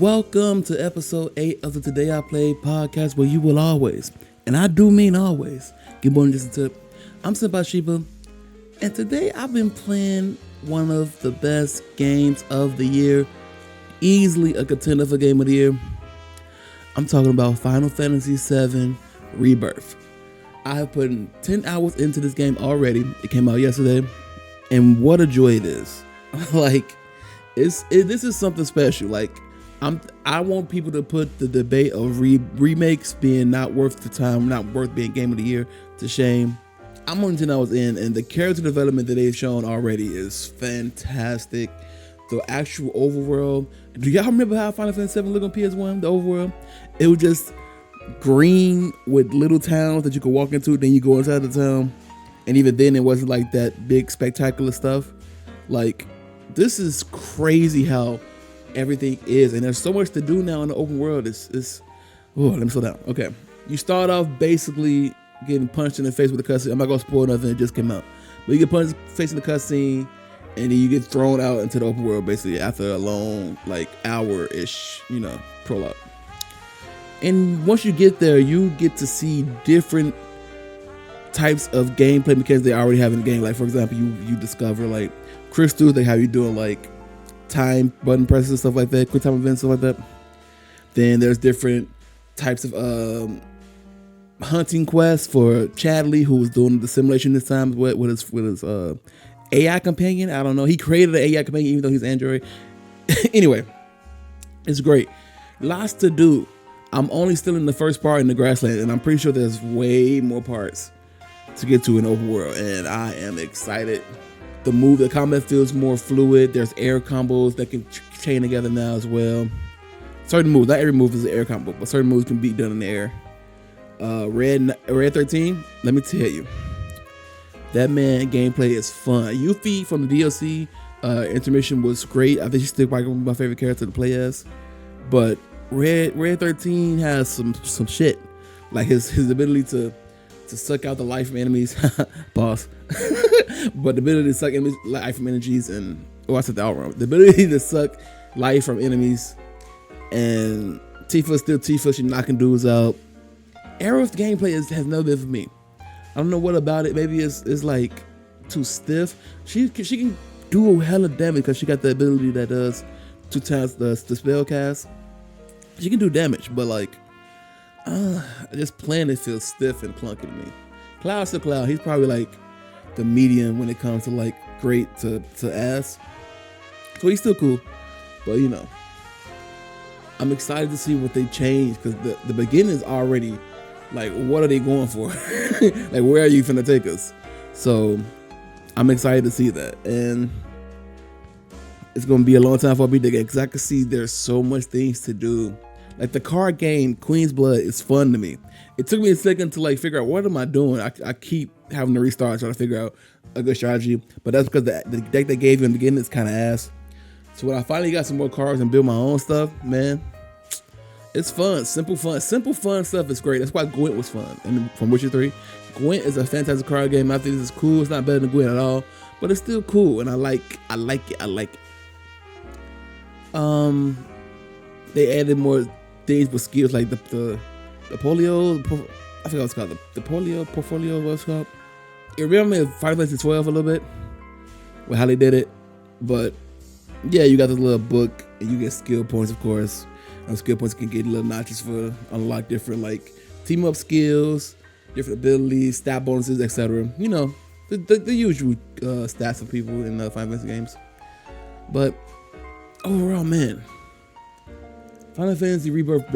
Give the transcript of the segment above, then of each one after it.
Welcome to episode 8 of the Today I Played podcast, where you will always, and I do mean always, get more than just a tip. I'm Senpai Shiba, and today I've been playing one of the best games of the year, easily a contender for Game of the Year. I'm talking about Final Fantasy VII Rebirth. I have put 10 hours into this game already. It came out yesterday, and what a joy it is. This is something special. I want people to put the debate of remakes being not worth the time, not worth being Game of the Year, to shame. I'm only 10 hours in, and the character development that they've shown already is fantastic. The actual overworld. Do y'all remember how Final Fantasy VII looked on PS1? The overworld? It was just green with little towns that you could walk into. Then you go inside the town, and even then, it wasn't like that big spectacular stuff. Like, this is crazy how everything is, and there's so much to do now in the open world. Let me slow down. Okay, you start off basically getting punched in the face with a cutscene. I'm not gonna spoil nothing, it just came out, but you get punched face in the cutscene, and then you get thrown out into the open world basically after a long hour-ish prologue. And once you get there, you get to see different types of gameplay mechanics they already have in the game. Like, for example, you discover crystals. They have you doing time button presses and stuff like that, quick time events, stuff like that. Then there's different types of hunting quests for Chadley, who was doing the simulation this time with his AI companion. I don't know. He created an AI companion even though he's Android. Anyway, it's great. Lots to do. I'm only still in the first part in the grassland, and I'm pretty sure there's way more parts to get to in the open world, and I am excited. The combat feels more fluid. There's air combos that can chain together now as well. Certain moves, not every move is an air combo, but certain moves can be done in the air. Red 13, let me tell you, that man gameplay is fun. Yuffie from the DLC intermission was great. I think she's still probably my favorite character to play as. But Red 13 has some shit, like his ability to suck out the life from enemies. Pause. But the ability to suck life from energies I said that all wrong. The ability to suck life from enemies, and Tifa's still Tifa. She's knocking dudes out. Aerith's gameplay has never been for me. I don't know what about it. Maybe it's too stiff. She can do a hell of damage because she got the ability that does 2 times the spell cast. She can do damage, but just playing it feels stiff and clunky to me. Cloud's still Cloud. He's probably the medium when it comes to great to ass. So he's still cool, but I'm excited to see what they change, because the beginning is already what are they going for? Where are you finna take us? So I'm excited to see that, and it's gonna be a long time before I beat the game, because I can see there's so much things to do. The card game Queen's Blood is fun to me. It took me a second to figure out what am I doing. I keep having to restart trying to figure out a good strategy, but that's because the deck they gave you in the beginning is kind of ass. So when I finally got some more cards and build my own stuff, man, it's fun. Simple fun stuff is great. That's why Gwent was fun. And from Witcher 3, Gwent is a fantastic card game. I think this is cool. It's not better than Gwent at all, but it's still cool, and I like it. They added more things with skills like the polio. I forgot what it's called. The portfolio. What's it called? It reminded me of Final Fantasy 12 a little bit with how they did it, but yeah, you got this little book and you get skill points, of course. And skill points can get little notches for unlock different team up skills, different abilities, stat bonuses, etc. The usual stats of people in Final Fantasy games. But overall, man, Final Fantasy Rebirth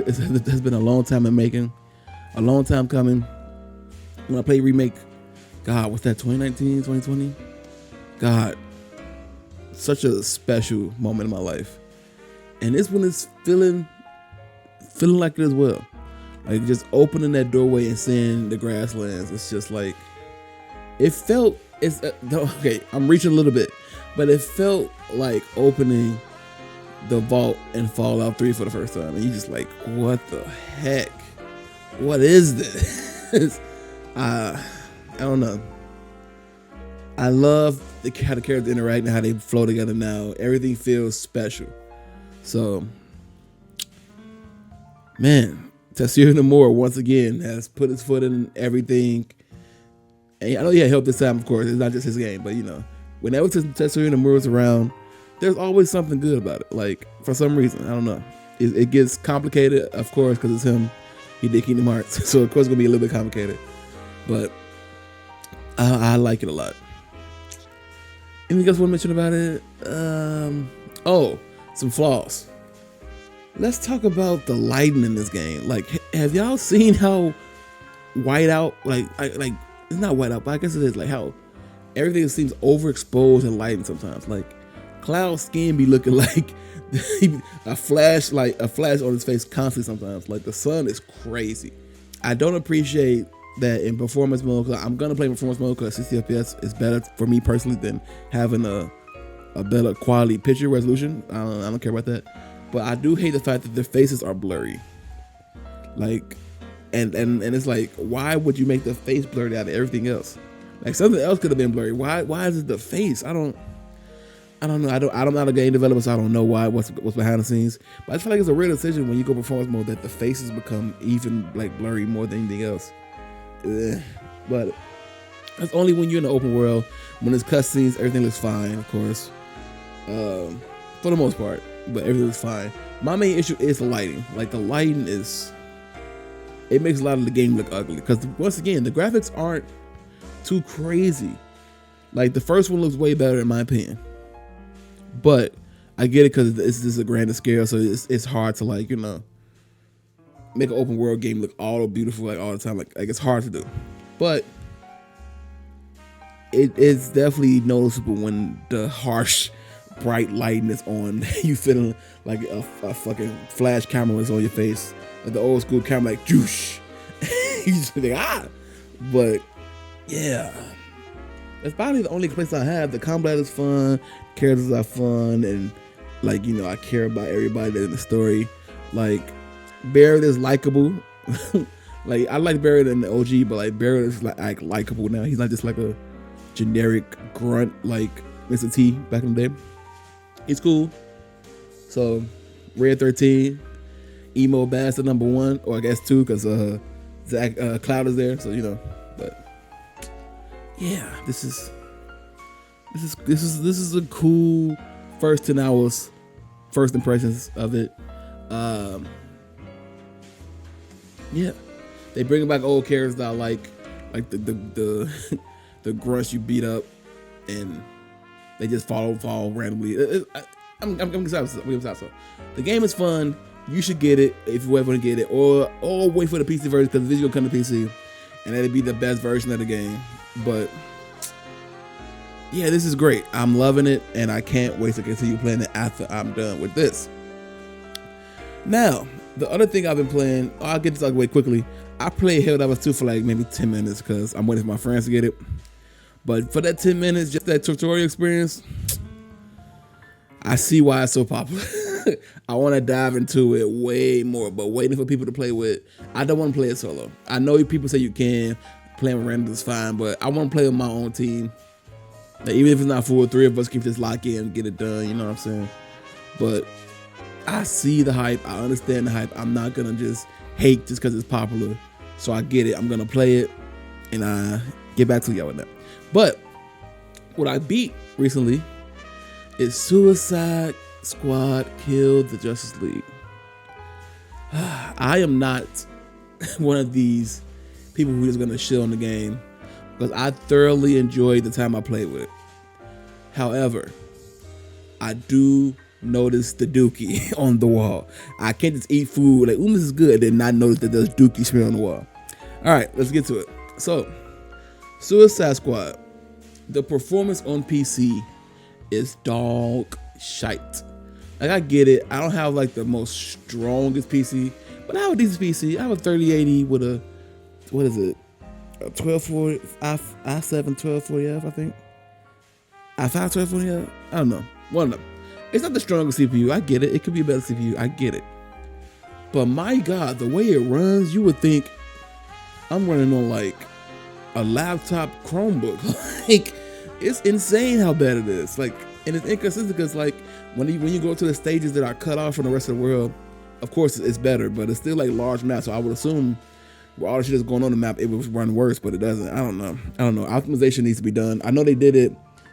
has been a long time in making, a long time coming. When I play remake, God, what's that, 2019, 2020? God, such a special moment in my life. And this one is feeling like it as well. Just opening that doorway and seeing the grasslands. It's just okay, I'm reaching a little bit, but it felt like opening the vault in Fallout 3 for the first time, and you just what the heck? What is this? I don't know. I love how the characters interact and how they flow together now. Everything feels special. So Man, Tetsuya Nomura once again has put his foot in everything. And I know he had help this time, of course. It's not just his game, but whenever Tetsuya Nomura's around, there's always something good about it. Like, for some reason, I don't know. It gets complicated, of course, because it's him. He did Kingdom Hearts, so of course it's gonna be a little bit complicated. But I like it a lot. Anything else you want to mention about it? Some flaws. Let's talk about the lighting in this game. Like, have y'all seen how white out? Like it's not white out, but I guess it is. Like how everything seems overexposed and lightened sometimes. Like Cloud's skin be looking like a flash on his face constantly sometimes. Like the sun is crazy. I don't appreciate that in performance mode. Cause I'm gonna play performance mode because 60 FPS is better for me personally than having a better quality picture resolution. I don't care about that. But I do hate the fact that their faces are blurry. Like, and it's like, why would you make the face blurred out of everything else? Like something else could have been blurry. Why is it the face? I don't know. I'm not a game developer, so I don't know what's behind the scenes. But I feel like it's a real decision when you go performance mode that the faces become even like blurry more than anything else. But that's only when you're in the open world. When there's cutscenes, everything looks fine, of course, for the most part. But everything looks fine. My main issue is the lighting. Like the lighting it makes a lot of the game look ugly. Because once again, the graphics aren't too crazy. Like the first one looks way better in my opinion. But I get it because it's just a grander scale, so it's hard to make an open world game look all beautiful like all the time. Like it's hard to do. But it's definitely noticeable when the harsh bright lighting is on. You feeling like a fucking flash camera is on your face, like the old school camera, like juice. You just think but yeah, that's probably the only place I have. The combat is fun, characters are fun, and I care about everybody that's in the story. Like Barrett is likable. Like I like Barrett in the OG, but like Barrett is like likable now. He's not just like a generic grunt like Mr. T back in the day. He's cool. So, Red 13, Emo Bastard #1, or I guess 2, because Zach Cloud is there. So but yeah, this is a cool first 10 hours, first impressions of it. Yeah, they bring back old characters that I like the the grunts you beat up and they just fall randomly. I'm excited. So the game is fun. You should get it if you ever want to get it, or wait for the PC version because the video come to PC, and it'll be the best version of the game. But yeah, this is great. I'm loving it, and I can't wait to continue playing it after I'm done with this. Now, the other thing I've been playing, I'll get this out of the way quickly. I played Helldivers 2 for like maybe 10 minutes because I'm waiting for my friends to get it. But for that 10 minutes, just that tutorial experience, I see why it's so popular. I want to dive into it way more, but waiting for people to play with, I don't want to play it solo. I know people say you can, playing with random is fine, but I want to play with my own team. Like, even if it's not full, 3 of us can just lock in and get it done, you know what I'm saying? But I see the hype, I understand the hype. I'm not going to just hate just because it's popular. So I get it, I'm going to play it, and I get back to y'all with that. But what I beat recently is Suicide Squad Killed the Justice League. I am not one of these people who is going to shit on the game because I thoroughly enjoyed the time I played with it. However, I do notice the dookie on the wall. I can't just eat food like, this is good, and not notice that there's dookie smell on the wall. All right, let's get to it. So, Suicide Squad. The performance on PC is dog shite. Like, I get it. I don't have like the most strongest PC, but I have a decent PC. I have a 3080 with a, what is it? A 1240, i7 1240F, I think. i5 1240F? I don't know. One of them. It's not the strongest CPU. I get it. It could be a better CPU. I get it. But my God, the way it runs, you would think I'm running on like a laptop Chromebook. Like, it's insane how bad it is. Like, and it's inconsistent because like when you go to the stages that are cut off from the rest of the world, of course it's better, but it's still like large map. So I would assume with all the shit that's going on the map, it would run worse, but it doesn't. I don't know. Optimization needs to be done. I know they did it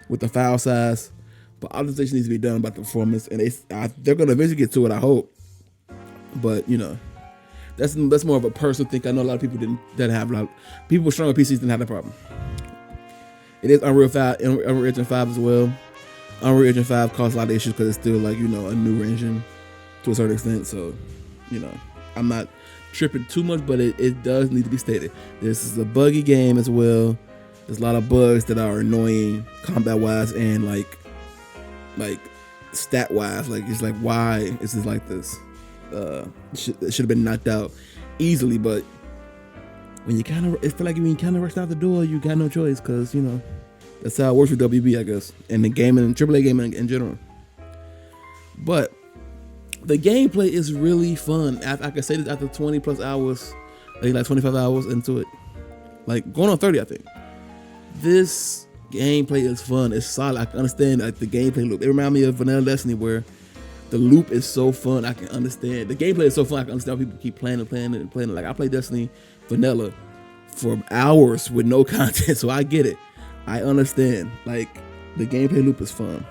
with the file size, but optimization needs to be done about the performance, and they're gonna eventually get to it, I hope. But that's more of a personal thing. I know a lot of people didn't have a lot. People with stronger PCs didn't have that problem. It is Unreal Engine 5 as well. Unreal Engine 5 caused a lot of issues because it's still like a newer engine to a certain extent. So I'm not tripping too much, but it does need to be stated. This is a buggy game as well. There's a lot of bugs that are annoying combat wise and like stat wise. Like it's like, why is this like this? It should have been knocked out easily, but when it feel like when you kind of rush out the door, you got no choice, because that's how it works with WB, I guess, and the gaming, AAA gaming in general. But the gameplay is really fun. I can say this after 20 plus hours, like 25 hours into it, like going on 30, I think. This gameplay is fun. It's solid. I can understand like the gameplay loop. It reminds me of Vanilla Destiny, where the loop is so fun. I can understand the gameplay is so fun. I can understand why people keep playing it. Like I played Destiny Vanilla for hours with no content, so I get it. I understand. Like the gameplay loop is fun.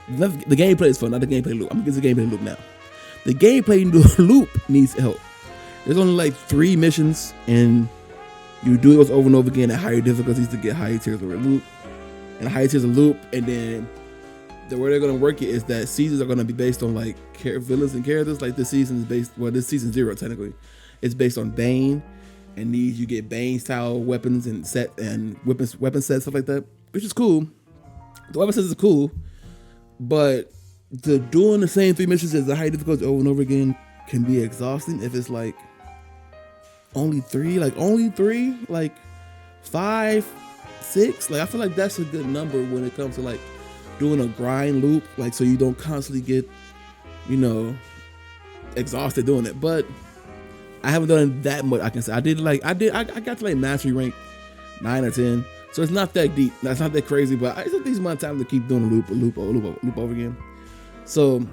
The gameplay is fun, not the gameplay loop. I'm gonna get to the gameplay loop now. The gameplay loop needs help. There's only like 3 missions, and you do those over and over again at higher difficulties to get higher tiers of the loop. And higher tiers of loop, and then the way they're gonna work it is that seasons are gonna be based on like villains and characters. Like this season is based, this season 0 technically, it's based on Bane, and you get Bane style weapons and weapon sets, stuff like that, which is cool. The weapon sets is cool, but doing the same 3 missions as the high difficulty over and over again can be exhausting if it's like only 3, like 5, 6. Like I feel like that's a good number when it comes to like doing a grind loop, like so you don't constantly get exhausted doing it. But I haven't done that much. I can say I got to like mastery rank 9 or 10, so it's not that deep. That's not that crazy, but it's a decent amount of time to keep doing a loop over again. So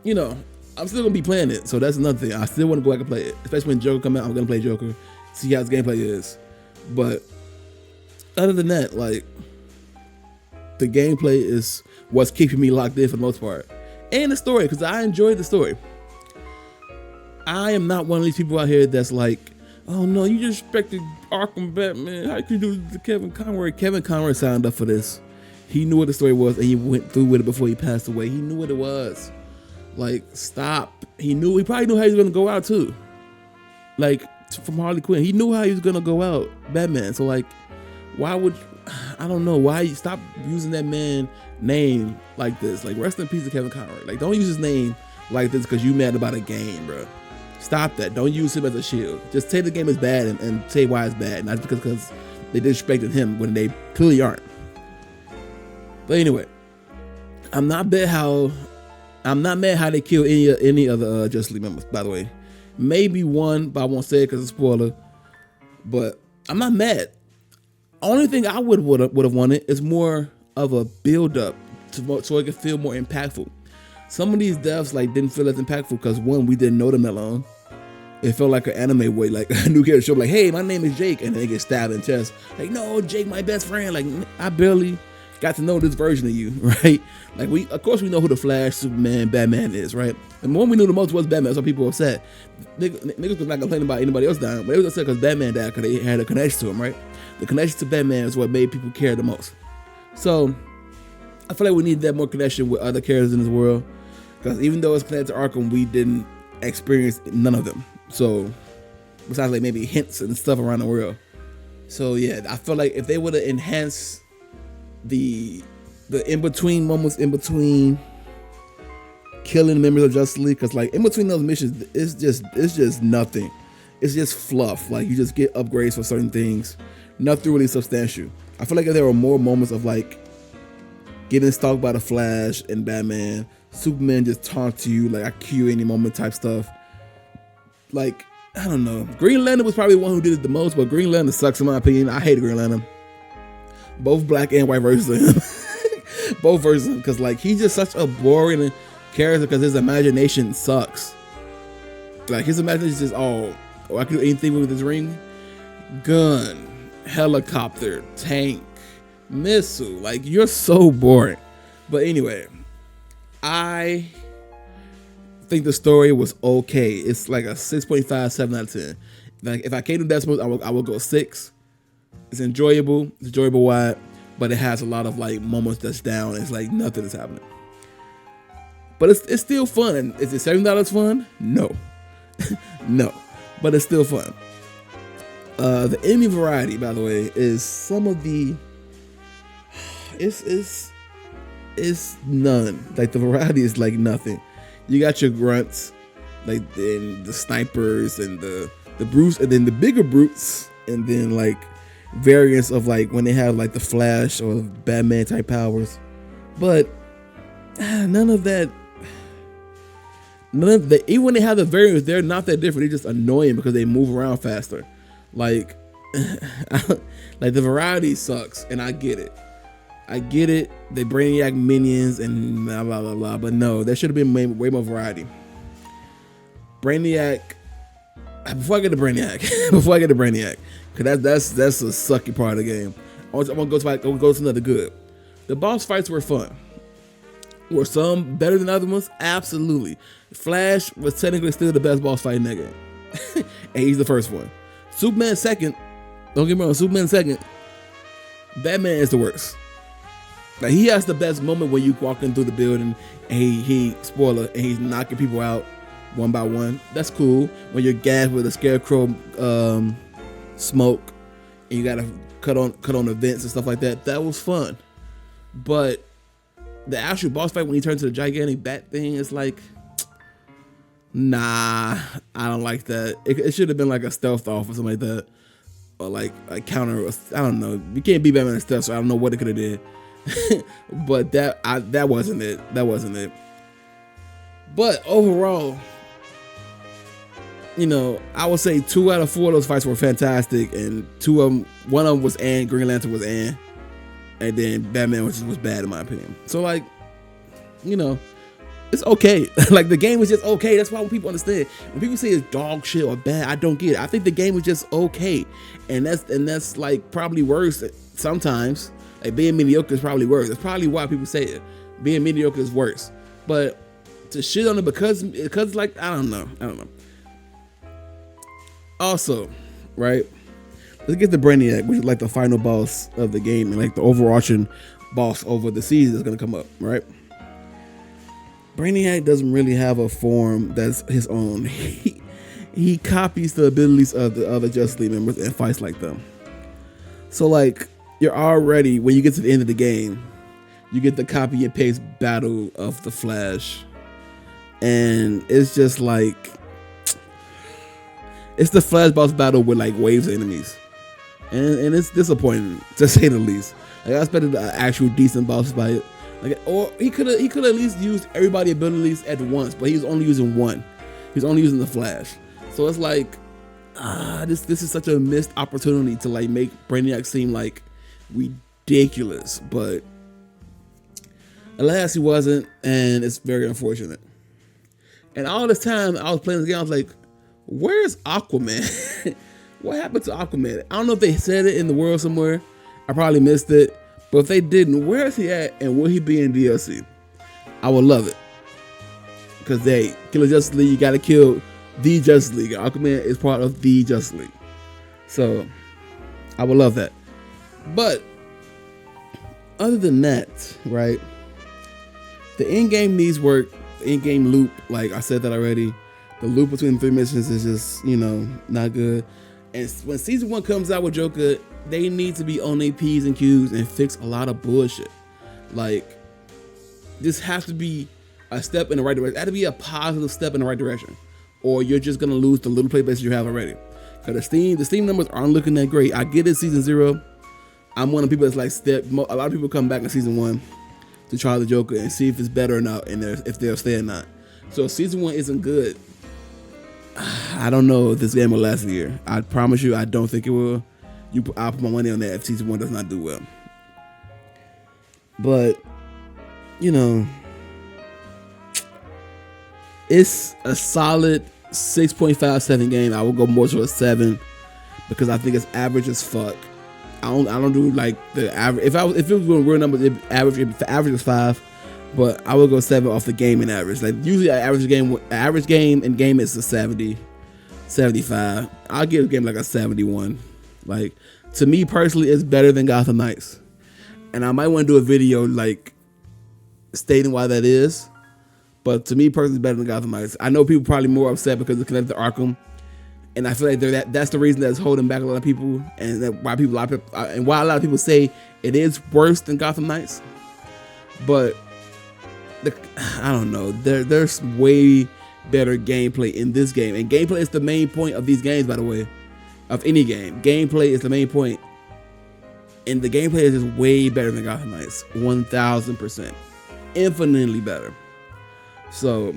I'm still gonna be playing it, so that's another thing. I still want to go back and play it, especially when Joker come out. I'm gonna play Joker, see how his gameplay is. But other than that, like the gameplay is what's keeping me locked in for the most part, and the story, because I enjoyed the story. I am not one of these people out here that's like, oh no, you disrespected Arkham Batman. How could you do this to Kevin Conroy? Kevin Conroy signed up for this. He knew what the story was, and he went through with it before he passed away. He knew what it was. Like, stop. He probably knew how he was gonna go out too. Like from Harley Quinn, he knew how he was gonna go out, Batman. So like, why would I don't know why you stop using that man name like this? Like, rest in peace to Kevin Conroy. Like, don't use his name like this because you mad about a game, bro. Stop that. Don't use him as a shield. Just say the game is bad and say why it's bad, not because they disrespected him when they clearly aren't. But anyway, I'm not mad how they kill any other Justice League members. By the way, maybe one, but I won't say it because it's a spoiler. But I'm not mad. Only thing I would have wanted is more of a build up so it could feel more impactful. Some of these deaths like didn't feel as impactful because one, we didn't know them that long. It felt like an anime way, like a new character show, like, hey, my name is Jake, and then they get stabbed in the chest. Like, no, Jake, my best friend. Like, I barely got to know this version of you, right? Like, of course we know who the Flash, Superman, Batman is, right? And the one we knew the most was Batman, so people were upset. Niggas was not complaining about anybody else dying, but they was upset because Batman died because they had a connection to him, right? The connection to Batman is what made people care the most. So I feel like we need that more connection with other characters in this world, because even though it's connected to Arkham, we didn't experience none of them. So besides like maybe hints and stuff around the world. So yeah, I feel like if they would have enhanced the in-between moments in between killing members of Justice League, because like in between those missions, it's just nothing. It's just fluff. Like you just get upgrades for certain things. Nothing really substantial. I feel like if there were more moments of like getting stalked by the Flash and Batman, Superman just taunt to you, like I kill you any moment type stuff. Like, I don't know. Green Lantern was probably the one who did it the most, but Green Lantern sucks in my opinion. I hate Green Lantern. Both black and white versions of him. Both versions, because like he's just such a boring character because his imagination sucks. Like his imagination is just I can do anything with this ring. Gun, helicopter, tank, missile. Like you're so boring. But anyway, I think the story was okay. It's like a 6.5, 7 out of 10. Like if I came to decimals, I will go 6. It's enjoyable. It's enjoyable wide, but it has a lot of like moments that's down. It's like nothing is happening. But it's still fun. And is it $7 fun? No. No. But it's still fun. The enemy variety, by the way, is some of the it's none. Like the variety is like nothing. You got your grunts, like then the snipers and the brutes, and then the bigger brutes, and then like variants of like when they have like the Flash or Batman type powers. But none of that. Even when they have the variants, they're not that different. They're just annoying because they move around faster. Like, like the variety sucks, and I get it. They Brainiac minions and blah blah blah blah. But no, there should have been way more variety. Brainiac. Before I get to Brainiac, because that's a sucky part of the game. I want to go to another good. The boss fights were fun. Were some better than other ones? Absolutely. Flash was technically still the best boss fight in that game. And he's the first one. Superman second. Don't get me wrong, Superman second. Batman is the worst. Like he has the best moment when you walking through the building and he spoiler, and he's knocking people out one by one. That's cool. When you're gassed with a scarecrow smoke and you gotta cut on the vents and stuff like that. That was fun. But the actual boss fight when he turns to the gigantic bat thing is like, nah, I don't like that. It should have been like a stealth off or something like that, or like a counter. I don't know. You can't beat Batman in stealth, so I don't know what it could have did. But that wasn't it. That wasn't it. But overall, you know, I would say 2 out of 4 of those fights were fantastic, and one of them was Green Lantern was and then Batman was bad in my opinion. So like, you know, it's okay. Like the game was just okay. That's why when people understand, when people say it's dog shit or bad, I don't get it. I think the game was just okay, and that's like probably worse sometimes. Like being mediocre is probably worse. That's probably why people say it. Being mediocre is worse. But to shit on it because like I don't know. Also, right? Let's get to Brainiac, which is like the final boss of the game and like the overarching boss over the season that's gonna come up, right? Brainiac doesn't really have a form that's his own. He copies the abilities of the other Justice League members and fights like them. So like you're already, when you get to the end of the game, you get the copy and paste battle of the Flash, and it's just like it's the Flash boss battle with like waves of enemies. And it's disappointing to say the least. Like I expected an actual decent boss fight. Like, or he could have at least used everybody's abilities at once, but he was only using one. He's only using the Flash. So it's like, this is such a missed opportunity to like make Brainiac seem like ridiculous. But alas, he wasn't, and it's very unfortunate. And all this time I was playing this game, I was like, where's Aquaman? What happened to Aquaman? I don't know if they said it in the world somewhere. I probably missed it. But if they didn't, where is he at, and will he be in DLC? I would love it. Because they kill a Justice League, you gotta kill the Justice League. Aquaman is part of the Justice League. So I would love that. But other than that, right? The in-game needs work. The in-game loop, like I said that already. The loop between 3 missions is just, you know, not good. And when season 1 comes out with Joker, they need to be on their P's and Q's and fix a lot of bullshit. Like, this has to be a step in the right direction. It has to be a positive step in the right direction, or you're just gonna lose the little play base you have already. Because the Steam numbers aren't looking that great. I get it, season 0. I'm one of the people that's like a lot of people come back in season 1 to try the Joker and see if it's better or not, and if they'll stay or not. So if season 1 isn't good, I don't know if this game will last a year. I promise you, I don't think it will. I'll put my money on that if season 1 does not do well. But, you know, it's a solid 6.57 game. I would go more to a 7 because I think it's average as fuck. I don't do like the average. If it was doing real numbers, average is 5, but I would go 7 off the gaming average. Like usually, average game and game is a 70, 75. I'll give a game like a 71. Like to me personally, it's better than Gotham Knights, and I might want to do a video like stating why that is. But to me personally, it's better than Gotham Knights. I know people probably more upset because it's connected to Arkham. And I feel like that's the reason that's holding back a lot of people, and why a lot of people say it is worse than Gotham Knights. But I don't know. There's way better gameplay in this game, and gameplay is the main point of these games. By the way, of any game, gameplay is the main point, and the gameplay is just way better than Gotham Knights, 1000%, infinitely better. So.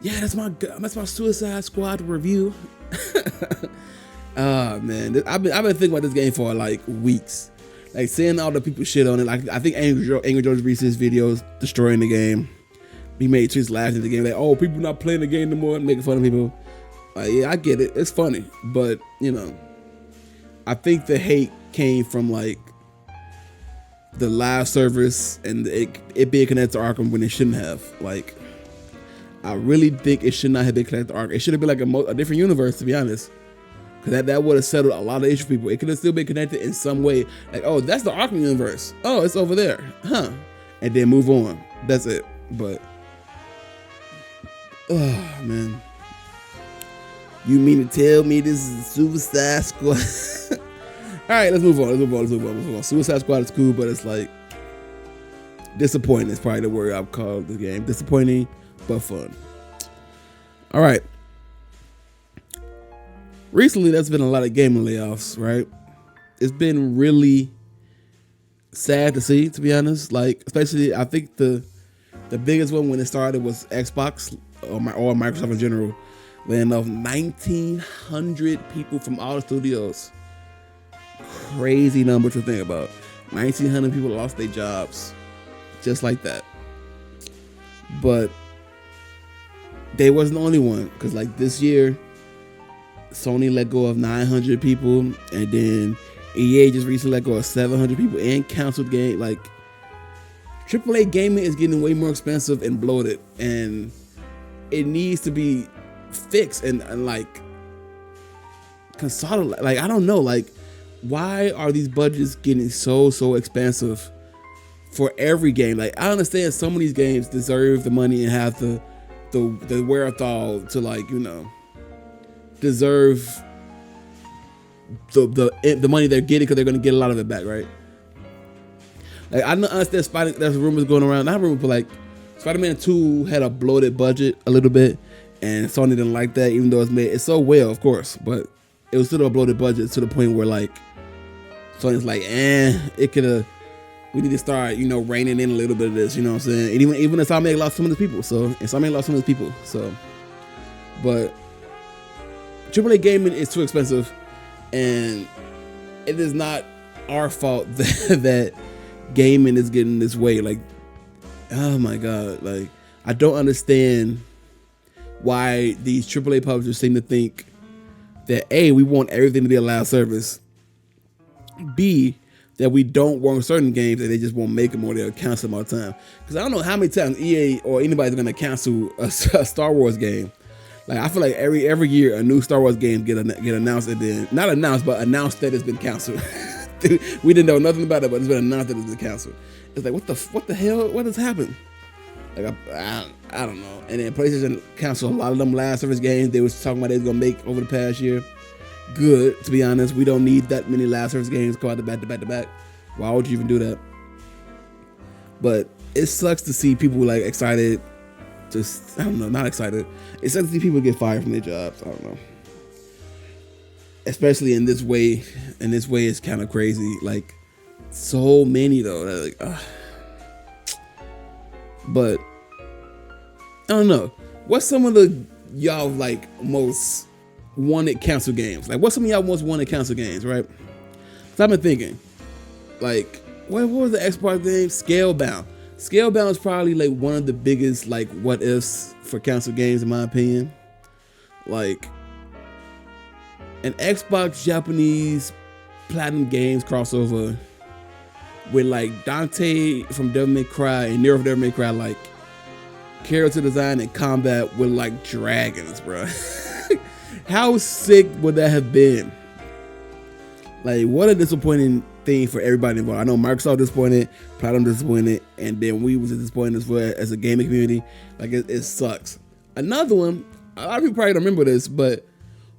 Yeah, that's my Suicide Squad review. Man, I've been thinking about this game for like weeks. Like seeing all the people shit on it. Like I think Angry George released his videos destroying the game. He made tweets laughing at the game. Like, oh, people not playing the game no more, making fun of people. Yeah, I get it. It's funny, but you know, I think the hate came from like the live service and it being connected to Arkham when it shouldn't have. Like. I really think it should not have been connected to Arkham. It should have been like a different universe, to be honest. Because that would have settled a lot of issues for people. It could have still been connected in some way. Like, oh, that's the Arkham universe. Oh, it's over there. Huh. And then move on. That's it. But, oh, man. You mean to tell me this is Suicide Squad? All right, let's move on. Suicide Squad is cool, but it's like disappointing is probably the word I've called the game. Disappointing. But fun. All right. Recently, there's been a lot of gaming layoffs, right? It's been really sad to see, to be honest. Like, especially, I think the biggest one when it started was Xbox or Microsoft in general, laying off 1,900 people from all the studios. Crazy number to think about. 1,900 people lost their jobs, just like that. But they wasn't the only one, because like this year, Sony let go of 900 people, and then EA just recently let go of 700 people and canceled game. Like AAA gaming is getting way more expensive and bloated, and it needs to be fixed and like consolidated. Like I don't know, like why are these budgets getting so expensive for every game? Like I understand some of these games deserve the money and have the wherewithal to, like, you know, deserve the money they're getting because they're going to get a lot of it back, right? Like I understand there's rumors going around, not rumors, but like Spider-Man 2 had a bloated budget a little bit, and Sony didn't like that, even though it's so well, of course, but it was still a bloated budget to the point where like Sony's like, it could have. We need to start, you know, reining in a little bit of this, you know what I'm saying? And even if Insomniac lost some of the people, but AAA gaming is too expensive, and it is not our fault that gaming is getting this way. Like, oh my God, like I don't understand why these AAA publishers seem to think that A, we want everything to be a live service, B, that we don't want certain games and they just won't make them or they'll cancel them all the time. Because I don't know how many times EA or anybody's going to cancel a Star Wars game. Like I feel like every year a new Star Wars game get announced, and then not announced, but announced that it's been canceled. We didn't know nothing about it, but it's been announced that it's been canceled. It's like what the hell? What has happened? Like I don't know. And then PlayStation canceled a lot of them live service games they was talking about they was gonna make over the past year. Good, to be honest. We don't need that many live service games called back to back. Why would you even do that? But it sucks to see people like excited. Just, I don't know, not excited. It sucks to see people get fired from their jobs. I don't know. Especially in this way. In this way, it's kind of crazy. Like, so many though. Like, but I don't know. What's some of the y'all like most wanted cancel games? Like, what's some of y'all most wanted cancel games, right? So I've been thinking, like, what was the Xbox game? Scalebound. Scalebound is probably like one of the biggest like what ifs for canceled games, in my opinion. Like, an Xbox Japanese Platinum Games crossover with like Dante from Devil May Cry and Nero from Devil May Cry, like character design and combat with like dragons, bro. How sick would that have been? Like, what a disappointing thing for everybody involved. I know Microsoft disappointed, Platinum disappointed, and then we was disappointed as well as a gaming community. Like, it sucks. Another one, a lot of people probably don't remember this, but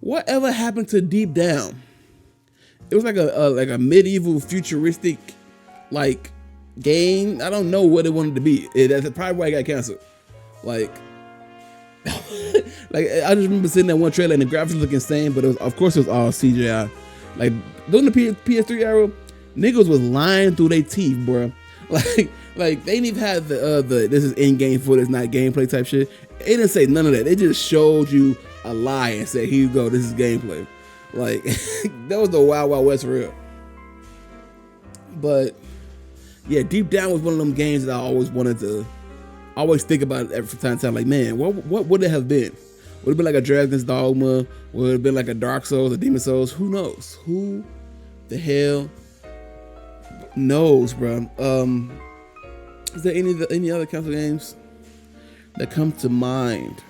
whatever happened to Deep Down? It was like a medieval futuristic like game. I don't know what it wanted to be. That's probably why it got canceled. Like, like I just remember seeing that one trailer and the graphics look insane, but of course it was all CGI. Like during the PS3 era, niggas was lying through their teeth, bro. Like they didn't even have the this is in-game footage, not gameplay type shit. It didn't say none of that. They just showed you a lie and said, here you go, this is gameplay. Like that was the Wild Wild West for real. But yeah, Deep Down was one of them games that I always wanted to always think about it every time to time. Like, man, what would it have been? Would it been like a Dragon's Dogma? Would it have been like a Dark Souls, a Demon Souls? Who knows? Who the hell knows, bro? Is there any other console games that come to mind?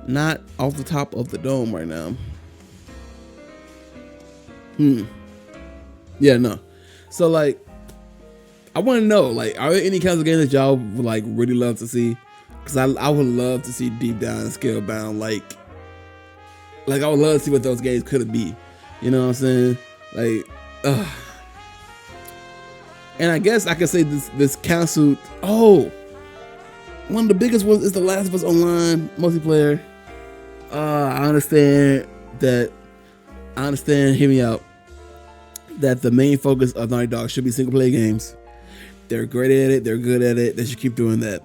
Not off the top of the dome right now. Yeah, no. So like, I want to know, like, are there any kinds of games that y'all would like really love to see? Because I would love to see Deep Down and Scalebound. Like I would love to see what those games could be. You know what I'm saying? Like, and I guess I could say this canceled. Oh, one of the biggest ones is The Last of Us Online multiplayer. I understand. Hear me out. That the main focus of Naughty Dog should be single player games. They're great at it. They're good at it. They should keep doing that.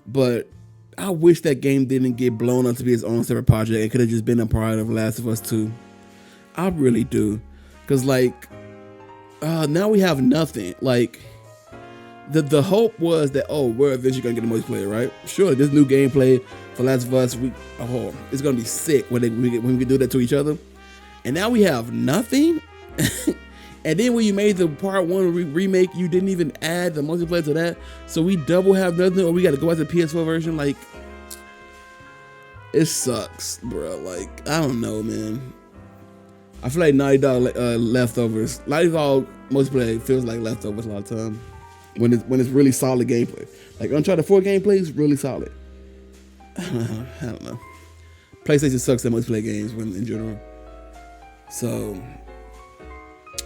But I wish that game didn't get blown up to be its own separate project. It could have just been a part of Last of Us 2. I really do. Because like, now we have nothing. Like, the hope was that, we're eventually going to get a multiplayer, right? Sure, this new gameplay for Last of Us, it's going to be sick when we can do that to each other. And now we have nothing. And then when you made the part 1 remake, you didn't even add the multiplayer to that. So we double have nothing, or we got to go back to the PS4 version. Like, it sucks, bro. Like, I don't know, man. I feel like Naughty Dog leftovers. Naughty Dog multiplayer feels like leftovers a lot of time when it's really solid gameplay. Like Uncharted 4 gameplay is really solid. I don't know. PlayStation sucks at multiplayer games in general. So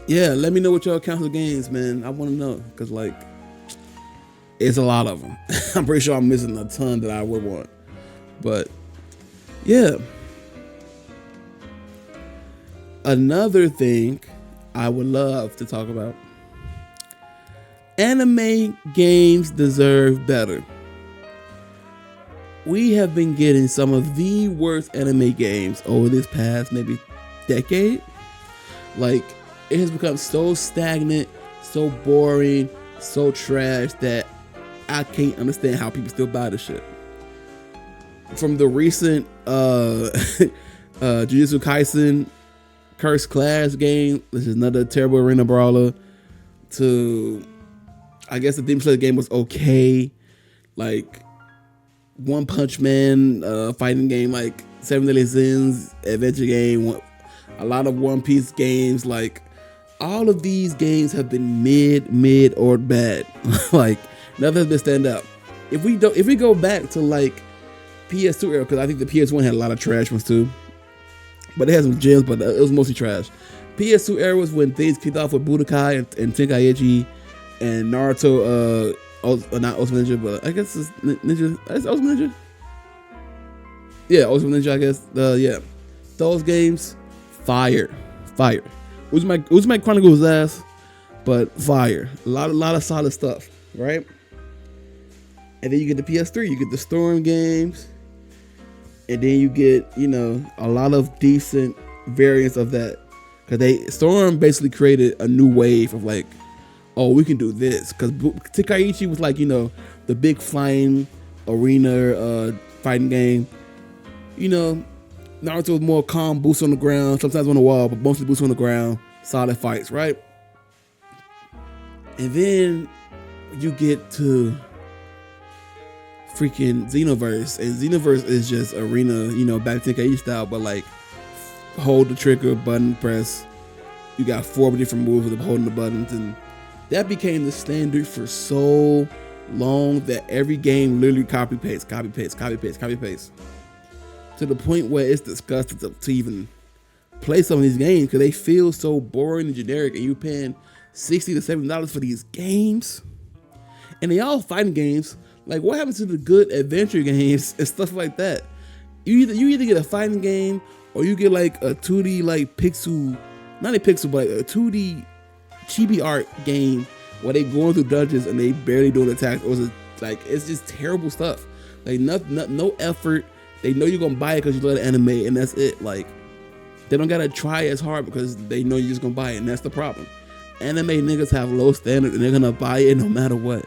yeah, let me know what y'all count of games, man. I want to know, because like, it's a lot of them. I'm pretty sure I'm missing a ton that I would want, but yeah. Another thing I would love to talk about: anime games deserve better. We have been getting some of the worst anime games over this past maybe decade. Like, it has become so stagnant, so boring, so trash that I can't understand how people still buy this shit. From the recent Jujutsu Kaisen Cursed Class game, which is another terrible arena brawler, to, I guess the Demon Slayer game was okay. Like, One Punch Man fighting game, like Seven Deadly Sins adventure game, a lot of One Piece games. Like, all of these games have been mid or bad. Like, nothing has been stand up. If we go back to like PS2 era, because I think the PS1 had a lot of trash ones too, but it had some gems, but it was mostly trash. PS2 era was when things kicked off with Budokai and Tenkaichi and Naruto. Not Ultimate Ninja, but I guess it's Ninja. It's Ultimate Ninja. Yeah, Ultimate Ninja. I guess. Yeah, those games, fire. Uzumaki Chronicles ass, but fire. A lot of solid stuff, right? And then you get the PS3, you get the Storm games, and then you get, a lot of decent variants of that. Because Storm basically created a new wave of like, we can do this. Because Tenkaichi was like, the big flying arena fighting game. You know, Naruto was more calm, boots on the ground, sometimes on the wall, but mostly boots on the ground, solid fights, right? And then you get to freaking Xenoverse, and Xenoverse is just arena, back to 10K style, but like hold the trigger, button press. You got 4 different moves with holding the buttons, and that became the standard for so long that every game literally copy paste, to the point where it's disgusting to even play some of these games because they feel so boring and generic, and you paying $60 to $70 for these games, and they all fighting games. Like, what happens to the good adventure games and stuff like that? You either get a fighting game or you get like a 2D like pixel, not a pixel, but a 2D chibi art game where they going through dungeons and they barely doing attacks, or it's just terrible stuff. Like no effort. They know you're gonna buy it because you love the anime, and that's it. Like, they don't gotta try as hard because they know you're just gonna buy it, and that's the problem. Anime niggas have low standards and they're gonna buy it no matter what.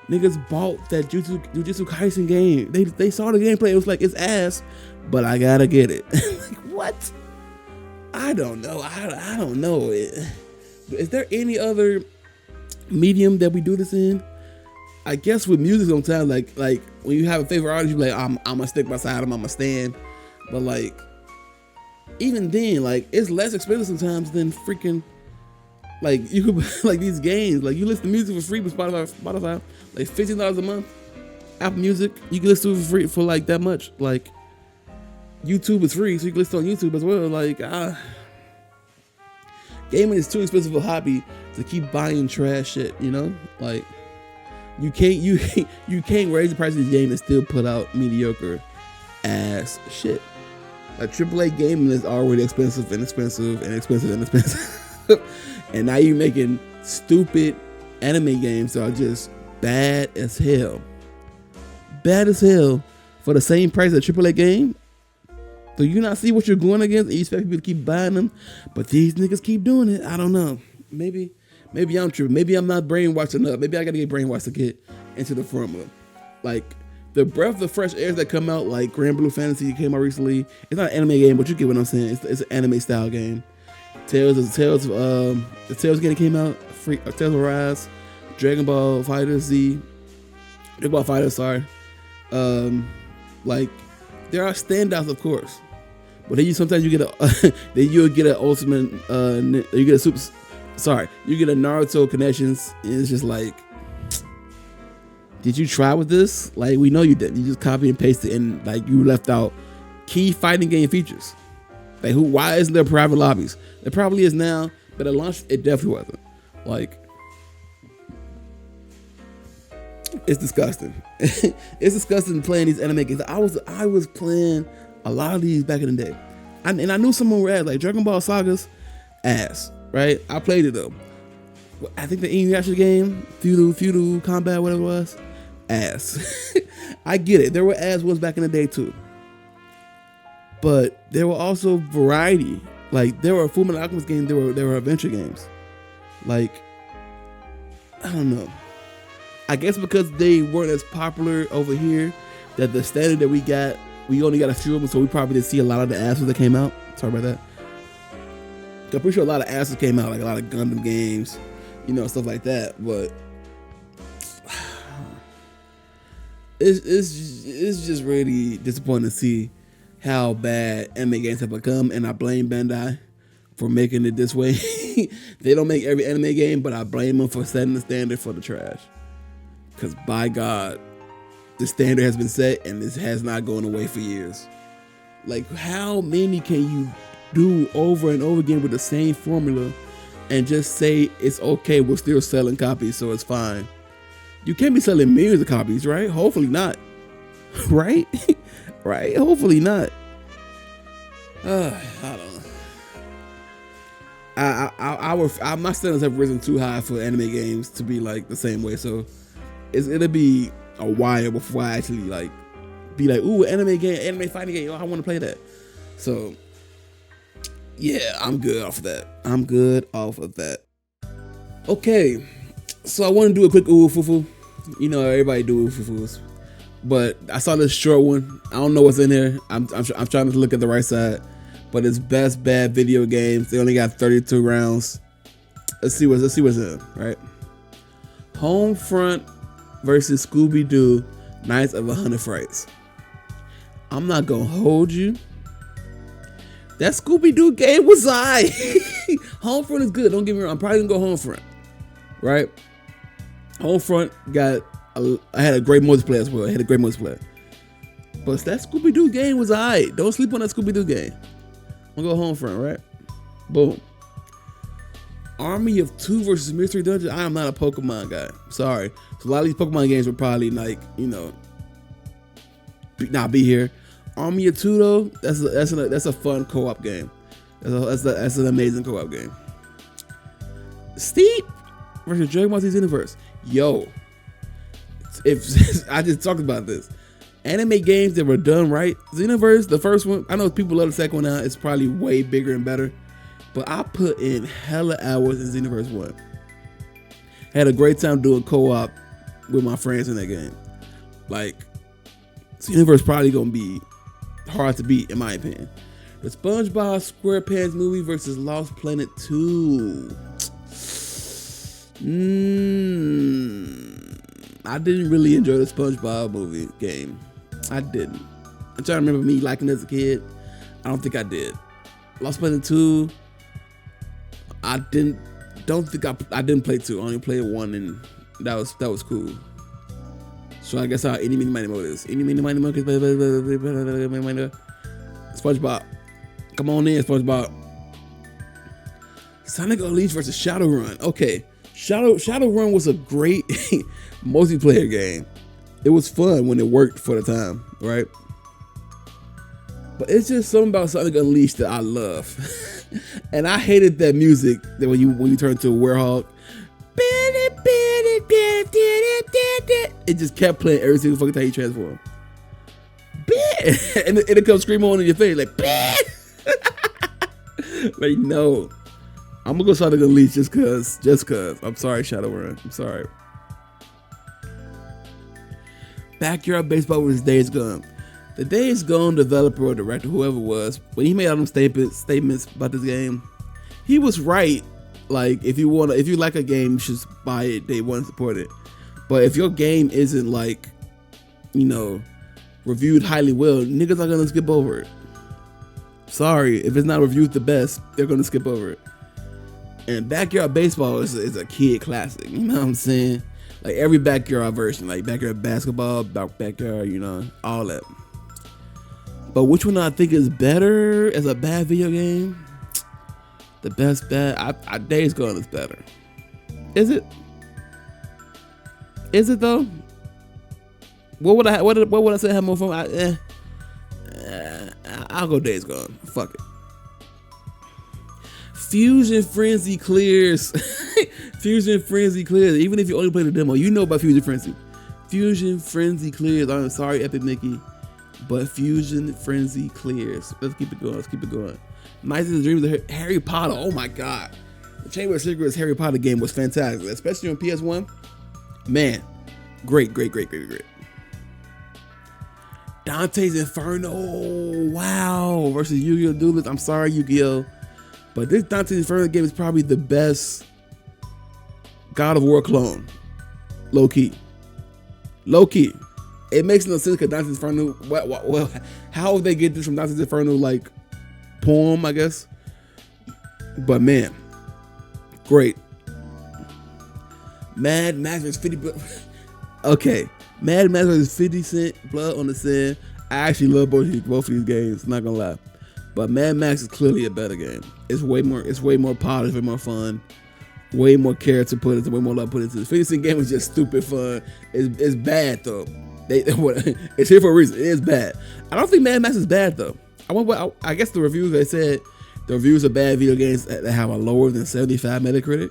Niggas bought that Jujutsu Kaisen game. They saw the gameplay. It was like, it's ass, but I gotta get it. Like, what? I don't know. I don't know. Is there any other medium that we do this in? I guess with music sometimes, like when you have a favorite artist, you're like, I'm gonna stick beside him, I'm gonna stand. But like, even then, like, it's less expensive sometimes than freaking, like, you could, like, these games, like, you listen to music for free with Spotify, like $15 a month. Apple Music, you can listen to it for free for like that much. Like, YouTube is free, so you can listen on YouTube as well. Like, gaming is too expensive a hobby to keep buying trash shit, Like, you can't raise the price of this game and still put out mediocre ass shit. Like, AAA gaming is already expensive, and now you're making stupid anime games that are just bad as hell for the same price as a AAA game. Do you not see what you're going against? And you expect people to keep buying them, but these niggas keep doing it. I don't know. Maybe I'm tripping. Maybe I'm not brainwashed enough. Maybe I gotta get brainwashed to get into the formula. Like, the breath of fresh airs that come out, like Grand Blue Fantasy came out recently. It's not an anime game, but you get what I'm saying. It's an anime style game. Tales game came out. Tales of Rise, Dragon Ball Fighter Z, Dragon Ball Fighter. Sorry. Like, there are standouts, of course, but then sometimes you get you'll get an ultimate. You get a Naruto Connections, and it's just like, did you try with this? Like, we know you didn't. You just copy and paste it, and like, you left out key fighting game features. Like, why isn't there private lobbies? There probably is now, but at launch, it definitely wasn't. Like, it's disgusting. It's disgusting playing these anime games. I was playing a lot of these back in the day, and I knew someone were ass. Like, Dragon Ball Saga's ass, right? I played it though. I think the Inuyasha game, feudal combat, whatever it was, ass. I get it. There were ass ones back in the day too, but there were also variety. Like, there were Fullmetal Alchemist games. There were adventure games. Like, I don't know. I guess because they weren't as popular over here, that the standard that we only got a few of them, so we probably didn't see a lot of the asses that came out. Sorry about that. I'm pretty sure a lot of asses came out, like a lot of Gundam games, stuff like that. But it's just really disappointing to see how bad anime games have become, and I blame Bandai for making it this way. They don't make every anime game, but I blame them for setting the standard for the trash. Because, by God, the standard has been set, and this has not gone away for years. Like, how many can you do over and over again with the same formula and just say it's okay, we're still selling copies, so it's fine? You can't be selling millions of copies, right? Hopefully not. Right? Right? Hopefully not. I don't know. My standards have risen too high for anime games to be like the same way, so it'll be a while before I actually be like, ooh, anime fighting game, I want to play that. So yeah, I'm good off of that. Okay, so I want to do a quick ooh fufu. Everybody do ooh fufus. But I saw this short one. I don't know what's in here. I'm trying to look at the right side. But it's best bad video games. They only got 32 rounds. Let's see what's in, right? Homefront versus Scooby-Doo, Nights of 100 Frights. I'm not gonna hold you. That Scooby-Doo game was alright. Homefront is good. Don't get me wrong. I'm probably gonna go Homefront, right? Homefront I had a great multiplayer as well. But that Scooby-Doo game was alright. Don't sleep on that Scooby-Doo game. I'm gonna go Homefront, right? Boom. Army of Two versus Mystery Dungeon. I am not a Pokemon guy. Sorry. So a lot of these Pokemon games would probably not be here. Army of Two though, that's a fun co-op game. That's an amazing co-op game. Steep versus Dragon Ball Z Xenoverse. Yo, if I just talked about this, anime games that were done right. Xenoverse, the first one, I know people love the second one now. It's probably way bigger and better. But I put in hella hours in Xenoverse 1. Had a great time doing co-op with my friends in that game. Like, Xenoverse probably gonna be hard to beat in my opinion. The SpongeBob SquarePants movie versus Lost Planet 2. I didn't really enjoy the SpongeBob movie game. I didn't. I'm trying to remember me liking it as a kid. I don't think I did. Lost Planet 2. I didn't play 2. I only played 1, and that was cool. So I guess how Any Meeny Miny Mo is. Any Meeny Miny Mo. SpongeBob. Come on in, SpongeBob. Sonic Unleashed versus Shadowrun. Okay. Shadowrun was a great multiplayer game. It was fun when it worked for the time, right? But it's just something about Sonic Unleashed that I love. And I hated that music that when you turn to a werehog. It just kept playing every single fucking time you transform. And it comes screaming on in your face like like no. I'm gonna go Sonic Unleashed just cause. I'm sorry, Shadowrun. I'm sorry. Backyard Baseball versus Days Gone. The Days Gone developer or director, whoever it was, when he made all them statements about this game, he was right. Like if you like a game, you should buy it. They want to support it. But if your game isn't like, reviewed highly well, niggas are gonna skip over it. Sorry, if it's not reviewed the best, they're gonna skip over it. And Backyard Baseball is a kid classic. You know what I'm saying? Like every backyard version, like backyard basketball, backyard, all that. But which one I think is better as a bad video game? The best bad, Days Gone is better. Is it? Is it though? What would I say have more fun? I'll go Days Gone. Fuck it. Fusion Frenzy clears. Fusion Frenzy clears. Even if you only play the demo, you know about Fusion Frenzy. Fusion Frenzy clears. I'm sorry, Epic Mickey, but Fusion Frenzy clears. Let's keep it going. Nights and Dreams of Harry Potter. Oh my god. The Chamber of Secrets Harry Potter game was fantastic, especially on PS1. Man, great. Dante's Inferno. Wow. Versus Yu-Gi-Oh! Duelist. I'm sorry, Yu-Gi-Oh! But this Dante's Inferno game is probably the best God of War clone. Low key. It makes no sense because Dante's Inferno. Well, how would they get this from Dante's Inferno like poem? I guess. But man, great. Mad Max vs 50 Blood. Okay, Mad Max vs 50 Cent Blood on the Sand. I actually love both of these games. Not gonna lie. But Mad Max is clearly a better game. It's way more polished, way more fun, way more character put into, way more love put into. The 50 Cent game is just stupid fun. It's bad though. It's here for a reason. It is bad. I don't think Mad Max is bad though. I guess the reviews, they said the reviews of bad video games that have a lower than 75 Metacritic.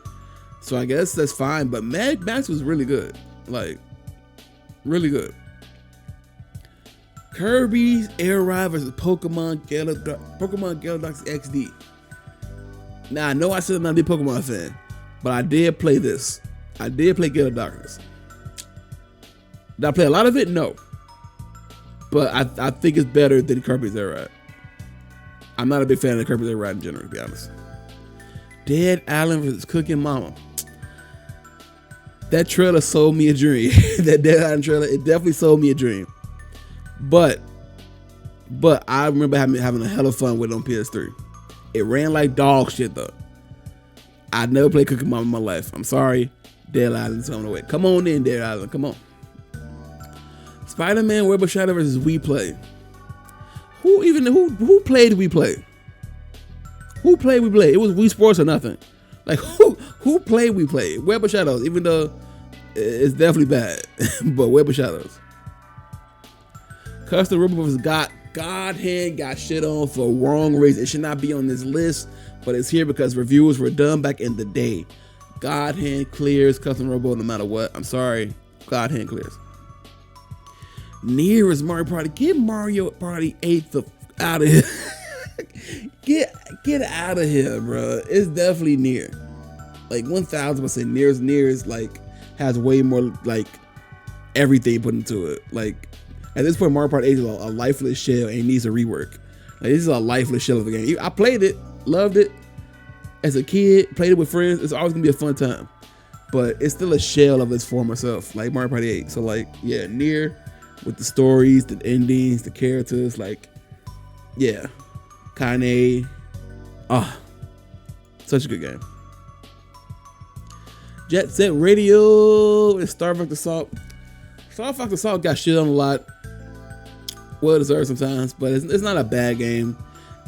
So I guess that's fine. But Mad Max was really good. Like, really good. Kirby's Air Ride versus Pokemon Galaxy XD. Now I know I said I'm not a big Pokemon fan, but I did play this. I did play Gale of Darkness. Did I play a lot of it? No. but I think it's better than Kirby's Air Ride. I'm not a big fan of the Kirby's Air Ride in general, to be honest. Dead Island vs. Cooking Mama. That trailer sold me a dream. That Dead Island trailer, it definitely sold me a dream. But I remember having a hell of fun with it on PS3. It ran like dog shit though. I never played Cooking Mama in my life. I'm sorry. Dead Island's on the way. Come on in, Dead Island. Come on. Spider-Man Web of Shadow versus We Play. Who played We Play? Who played We Play? It was Wii Sports or nothing. Like who played We Play? Web of Shadows, even though it's definitely bad. But Web of Shadows. Custom Robo vs. God Hand got shit on for wrong reason. It should not be on this list, but it's here because reviews were done back in the day. God Hand clears Custom Robo no matter what. I'm sorry. God Hand clears. Nier is Mario Party. Get Mario Party 8 out of here. Get out of here, bro. It's definitely Nier. Like 1000% Nier is like has way more like everything put into it. Like at this point, Mario Party 8 is a lifeless shell and needs a rework. Like this is a lifeless shell of the game. I played it, loved it as a kid, played it with friends. It's always gonna be a fun time, but it's still a shell of its former self, like Mario Party 8. So like, yeah, Nier with the stories, the endings, the characters, like, yeah, Kane. Such a good game. Jet Set Radio and Star Fox Assault. Star Fox Assault got shit on a lot. Well deserved sometimes, but it's not a bad game.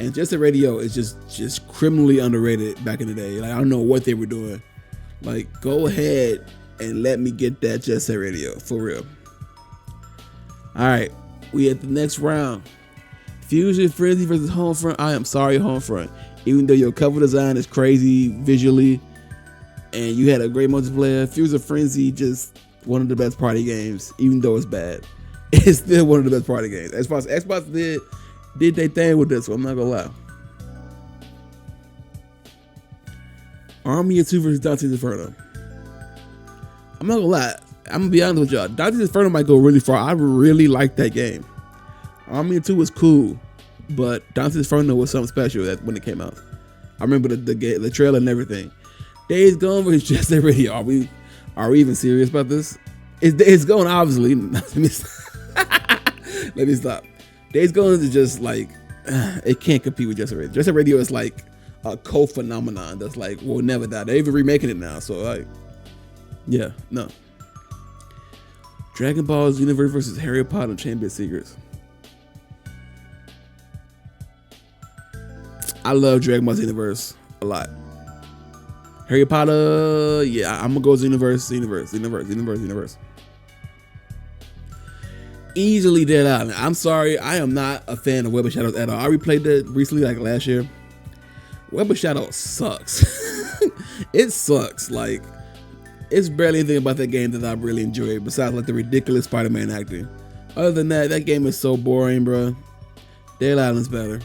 And Jet Set Radio is just criminally underrated back in the day. Like I don't know what they were doing. Like go ahead and let me get that Jet Set Radio for real. All right, we at the next round. Fusion Frenzy versus Homefront. I am sorry, Homefront. Even though your cover design is crazy visually, and you had a great multiplayer, Fusion Frenzy just one of the best party games. Even though it's bad, it's still one of the best party games. As far as Xbox did their thing with this one, I'm not gonna lie. Army of Two versus Dante's Inferno. I'm not gonna lie. I'm gonna be honest with y'all. Dante's Inferno might go really far. I really like that game. Army of Two was cool, but Dante's Inferno was something special when it came out. I remember the trailer and everything. Days Gone versus Jet Set Radio. Are we even serious about this? It's going obviously. Let me stop. Days Gone is just like it can't compete with Jet Set Radio. Jet Set Radio is like a cult phenomenon that's like will never die. They're even remaking it now, so like, yeah, no. Dragon Ball Universe versus Harry Potter and Chamber of Secrets. I love Dragon Ball Universe a lot. Harry Potter, yeah, I'm gonna go with Universe. Easily Dead Island. I'm sorry, I am not a fan of Web of Shadows at all. I replayed that recently, like last year. Web of Shadows sucks. It sucks. Like, it's barely anything about that game that I really enjoyed, besides like the ridiculous Spider-Man acting. Other than that, that game is so boring, bro. Dead Island's better.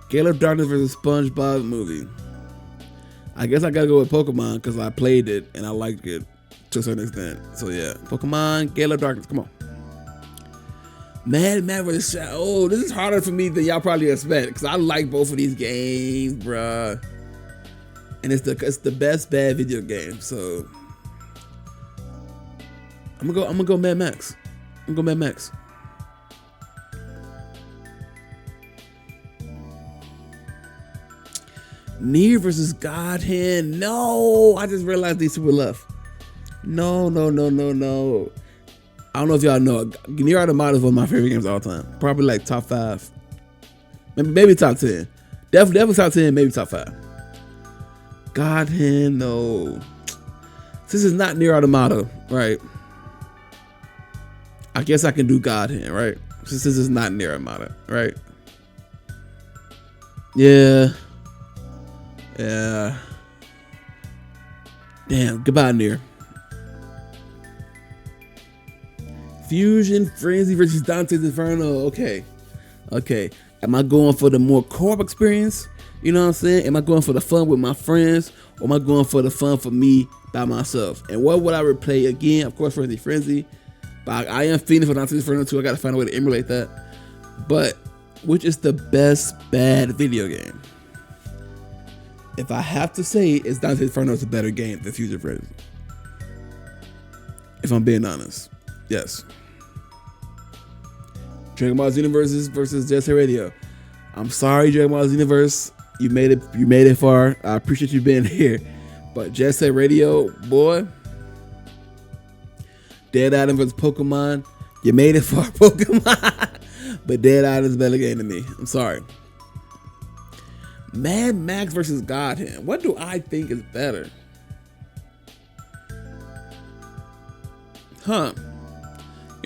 Gale of Darkness versus SpongeBob movie. I guess I gotta go with Pokemon because I played it and I liked it to a certain extent. So yeah, Pokemon, Gale of Darkness, come on. Mad Max versus Shadow. Oh, this is harder for me than y'all probably expect because I like both of these games, bruh. And it's the best bad video game. So I'm gonna go Mad Max. I'm gonna go Mad Max. Nier versus God Hand. No, I just realized these two were left. No. I don't know if y'all know. Nier Automata is one of my favorite games of all time. Probably like top 5. Maybe top 10. Definitely top 10, maybe top 5. God Hand, no. This is not Nier Automata, right? I guess I can do God Hand, right? Since this is not Nier Automata, right? Yeah. Damn, goodbye, Nier. Fusion Frenzy versus Dante's Inferno. Okay. Am I going for the more co-op experience? You know what I'm saying? Am I going for the fun with my friends? Or am I going for the fun for me by myself? And what would I replay again? Of course, Frenzy. But I am feeding for Dante's Inferno 2. I gotta find a way to emulate that. But which is the best bad video game? If I have to say, it's Dante's Inferno is a better game than Future Frenzy. If I'm being honest, yes. Dragon Ball Universe versus Jet Set Radio. I'm sorry, Dragon Ball Universe. You made it far. I appreciate you being here. But Jet Set Radio, boy. Dead Island versus Pokemon. You made it far, Pokemon. But Dead Island is a better game than me. I'm sorry. Mad Max versus God Hand. What do I think is better? Huh.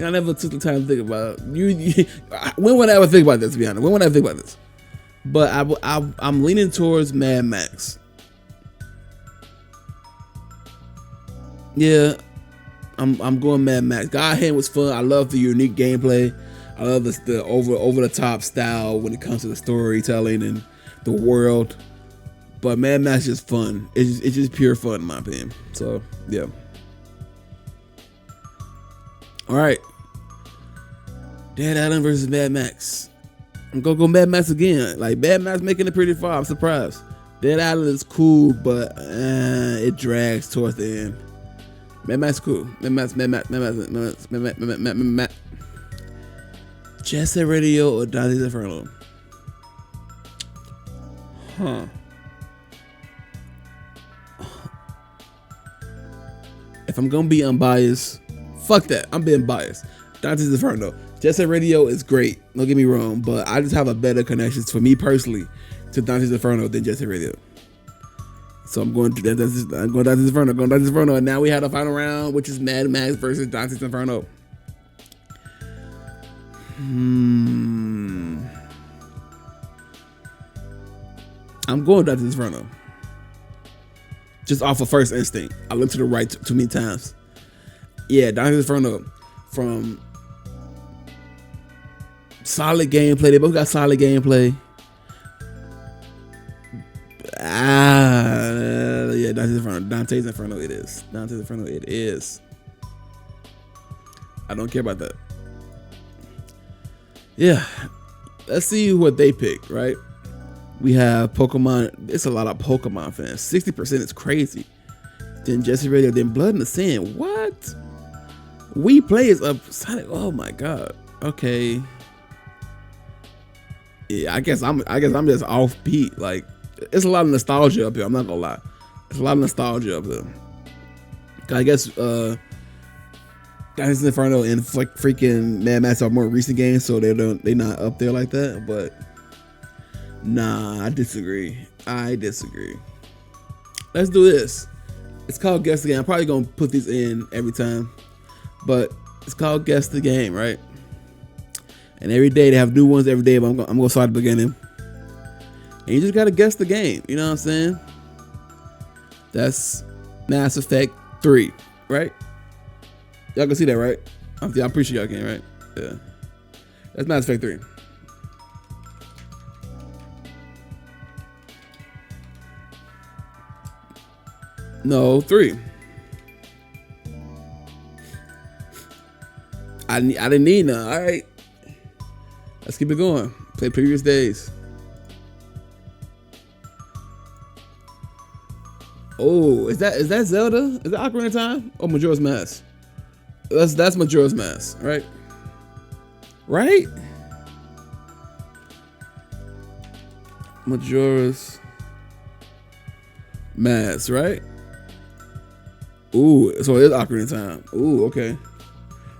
I never took the time to think about it. When would I ever think about this, to be honest? When would I think about this? But I'm leaning towards Mad Max. Yeah, I'm going Mad Max. God Hand was fun. I love the unique gameplay. I love the over the top style when it comes to the storytelling and the world. But Mad Max is fun. It's just pure fun in my opinion. So yeah. All right. Dead Island versus Mad Max. I'm gonna go Mad Max again. Like Mad Max making it pretty far. I'm surprised. Dead Island is cool, but it drags towards the end. Mad Max cool. Mad Max. Jet Set Radio or Dante's Inferno? Huh. If I'm gonna be unbiased, fuck that. I'm being biased. Dante's Inferno. Jet Set Radio is great. Don't get me wrong, but I just have a better connection for me personally to Dante's Inferno than Jet Set Radio. So I'm going Dante's Inferno. And now we have the final round, which is Mad Max versus Dante's Inferno. I'm going Dante's Inferno. Just off of first instinct. I looked to the right too many times. Yeah, Dante's Inferno from solid gameplay. They both got solid gameplay. Yeah, Dante's Inferno it is. Dante's Inferno it is. I don't care about that. Yeah. Let's see what they picked, right? We have Pokemon. It's a lot of Pokemon fans. 60% is crazy. Then Jet Set Radio, then Blood in the Sand. What? We play is up Sonic. Oh my god. Okay. Yeah, I guess I'm just off beat. Like, it's a lot of nostalgia up here. I'm not gonna lie. There's a lot of nostalgia up here. I guess Dante's Inferno and freaking Mad Max are more recent games, so they not up there like that. But nah, I disagree. Let's do this. It's called Guess the Game. I'm probably gonna put these in every time, but it's called Guess the Game, right? And every day they have new ones every day, but I'm gonna start at the beginning. And you just gotta guess the game. You know what I'm saying? That's Mass Effect 3, right? Y'all can see that, right? I'm pretty sure y'all can, right? Yeah. That's Mass Effect 3. No, 3. I didn't need none. All right. Let's keep it going. Play previous days. Oh, is that Zelda? Is that Ocarina of Time? Oh, Majora's Mask. That's Majora's Mask, right? Right? Majora's Mask, right? Ooh, so it is Ocarina of Time. Ooh, okay.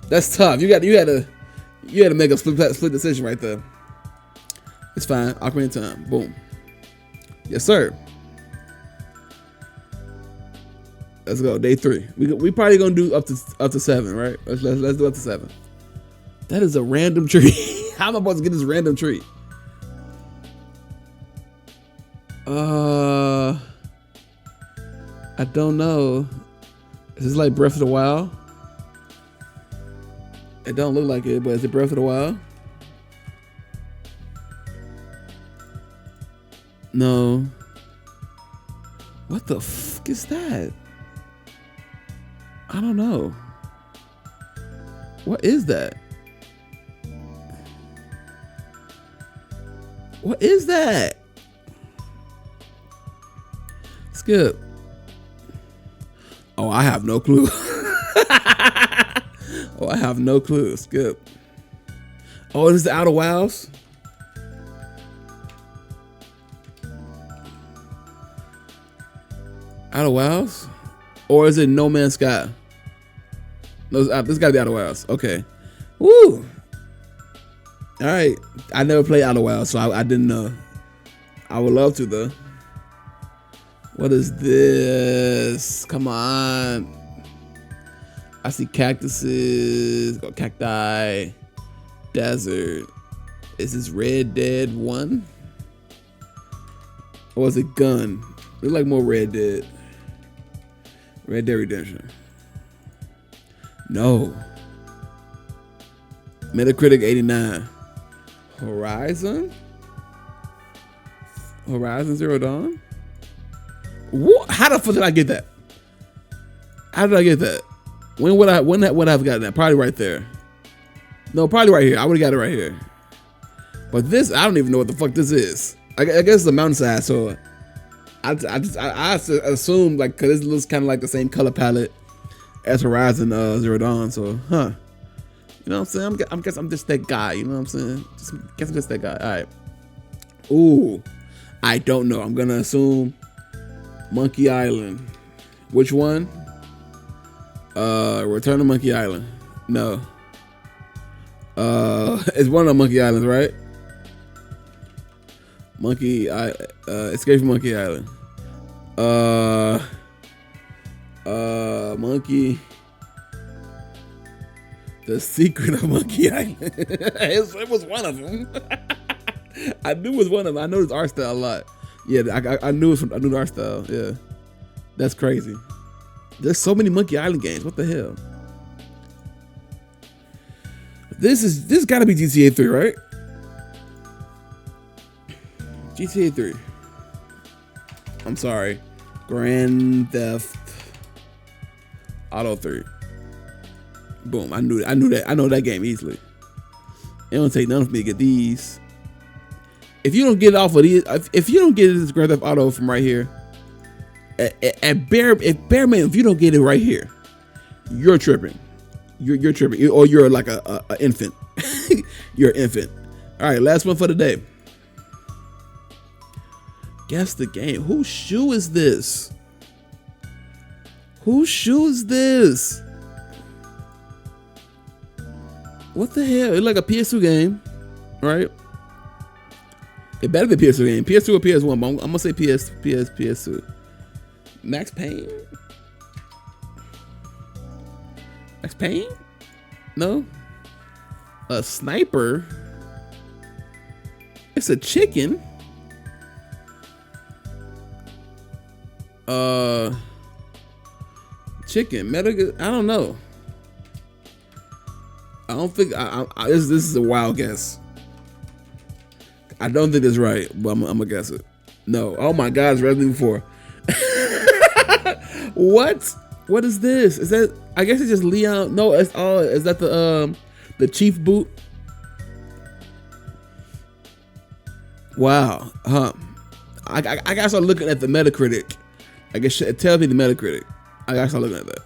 That's tough. You had to make a split decision right there. It's fine. Ocarina of Time. Boom. Yes, sir. Let's go. Day 3. We probably gonna do up to 7, right? Let's do up to 7. That is a random tree. How am I supposed to get this random tree? I don't know. Is this like Breath of the Wild? It don't look like it, but is it Breath of the Wild? No. What the fuck is that? I don't know. What is that? What is that? Skip. Oh, I have no clue. Oh, I have no clue. Skip. Oh, this is the Outer Wilds? Outer Wilds? Or is it No Man's Sky? No, this gotta be Outer Wilds. Okay. Woo! Alright. I never played Outer Wilds, so I didn't know. I would love to, though. What is this? Come on. I see cactuses, cacti, desert. Is this Red Dead 1? Or is it Gun? Look like more Red Dead. Red Dead Redemption. No. Metacritic 89. Horizon? Horizon Zero Dawn? What? How the fuck did I get that? How did I get that? When would I have gotten that? Probably right there. No, probably right here. I would have got it right here. But this, I don't even know what the fuck this is. I guess it's a mountainside, so I assume like, cause this looks kind of like the same color palette as Horizon Zero Dawn. So, huh? You know what I'm saying? I guess I'm just that guy. You know what I'm saying? Guess I'm just that guy. All right. Ooh, I don't know. I'm gonna assume Monkey Island. Which one? Return to Monkey Island. No. It's one of the Monkey Islands, right? Escape from Monkey Island. Monkey. The Secret of Monkey Island. It was one of them. I knew it was one of them. I know his art style a lot. Yeah, I knew it I knew the art style. Yeah, that's crazy. There's so many Monkey Island games. What the hell? This got to be GTA 3, right? GTA 3. I'm sorry. Grand Theft Auto 3. Boom. I knew that. I know that game easily. It don't take none for me to get these. If you don't get it off of these, if you don't get this Grand Theft Auto from right here, at bare minimum, if you don't get it right here, you're tripping. You're tripping, or you're like a infant. You're an infant. All right, last one for the day. Guess the game. Whose shoe is this? Whose shoe is this? What the hell? It's like a PS2 game, right? It better be a PS2 game. PS2 or PS1, but I'm gonna say PS2. Max Payne? Max Payne? No. A sniper? It's a chicken? Chicken. I don't know. I don't think this is a wild guess. I don't think it's right, but I'm gonna guess it. No. Oh my God, it's Resident Evil 4. What? What is this? Is that? I guess it's just Leon. No, it's is that the Chief boot? Wow. Huh. I gotta start looking at the Metacritic. I guess it tells me the Metacritic. I gotta start looking at that.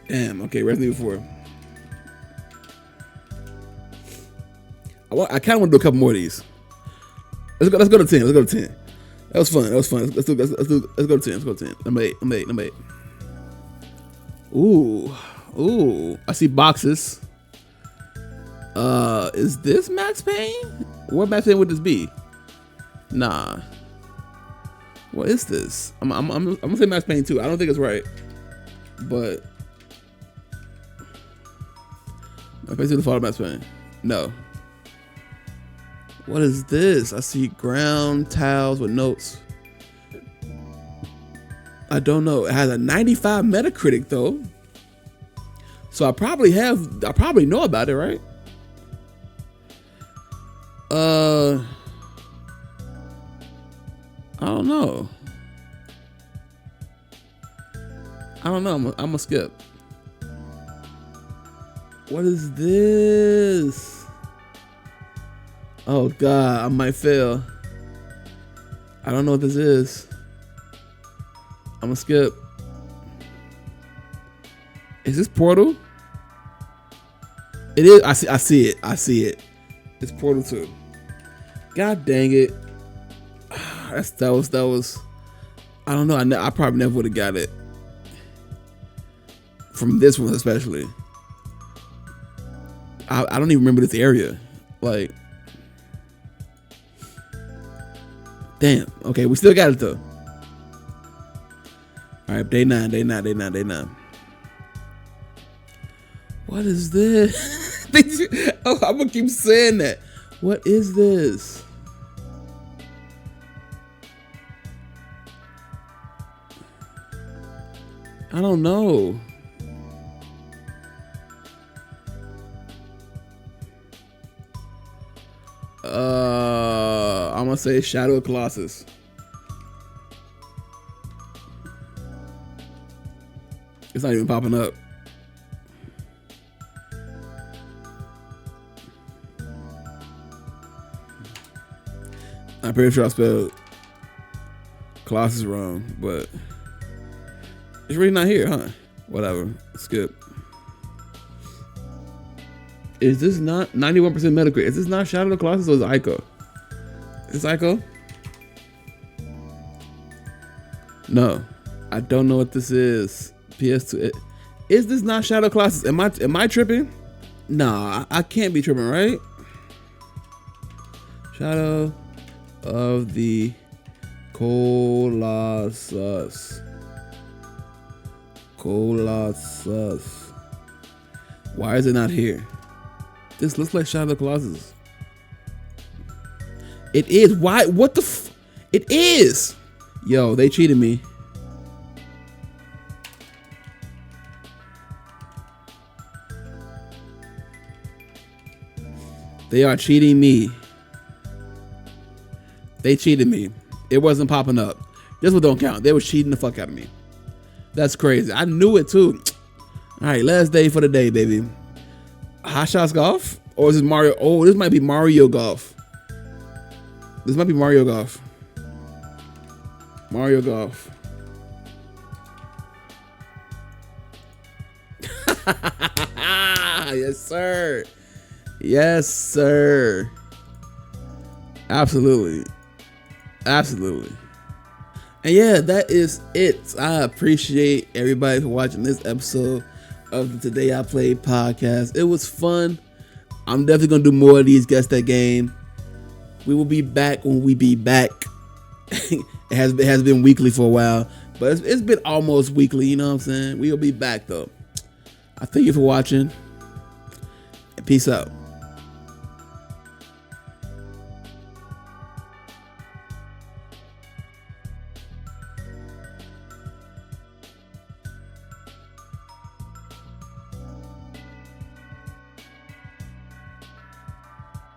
Damn. Okay, Resident Evil 4. I kind of want to do a couple more of these. Let's go to 10. Let's go to 10. That was fun. Let's go to 10. Let's go to 10. Number 8. Ooh. I see boxes. Is this Max Payne? What Max Payne would this be? Nah. What is this? I'm gonna say Max Payne 2. I don't think it's right, but Max Payne 2 the father of Max Payne. No. What is this? I see ground tiles with notes. I don't know. It has a 95 Metacritic though. So I probably know about it, right? I don't know. I'm gonna skip. What is this? Oh God, I might fail. I don't know what this is. I'm gonna skip. Is this Portal? It is. I see it. It's Portal 2. God dang it. That was. I don't know. I probably never would have got it from this one, especially. I don't even remember this area. Like, damn. Okay, we still got it though. All right, day nine. What is this? I'm gonna keep saying that. What is this? I don't know. I'm gonna say Shadow of Colossus. It's not even popping up. I'm pretty sure I spelled Colossus wrong, but it's really not here, huh? Whatever. Skip. Is this not 91% Metacritic? Is this not Shadow of the Colossus or is it Ico? Is this Ico? No. I don't know what this is. PS2. Is this not Shadow of the Colossus? Am I tripping? Nah, I can't be tripping, right? Shadow of the Colossus. Why is it not here? This looks like Shadow of the Colossus. It is. Why? What the it is. Yo, they cheated me. They are cheating me. They cheated me. It wasn't popping up. This one don't count. They were cheating the fuck out of me. That's crazy. I knew it too. All right, last day for the day, baby. Hot Shots Golf? Or is it Mario? Oh, this might be Mario Golf. This might be Mario Golf. Mario Golf. Yes, sir. Yes, sir. Absolutely. Absolutely. And yeah, that is it. I appreciate everybody for watching this episode of the Today I Played podcast. It was fun. I'm definitely going to do more of these Guess That Game. We will be back when we be back. It has been weekly for a while, but it's been almost weekly, you know what I'm saying? We will be back though. I thank you for watching, and peace out.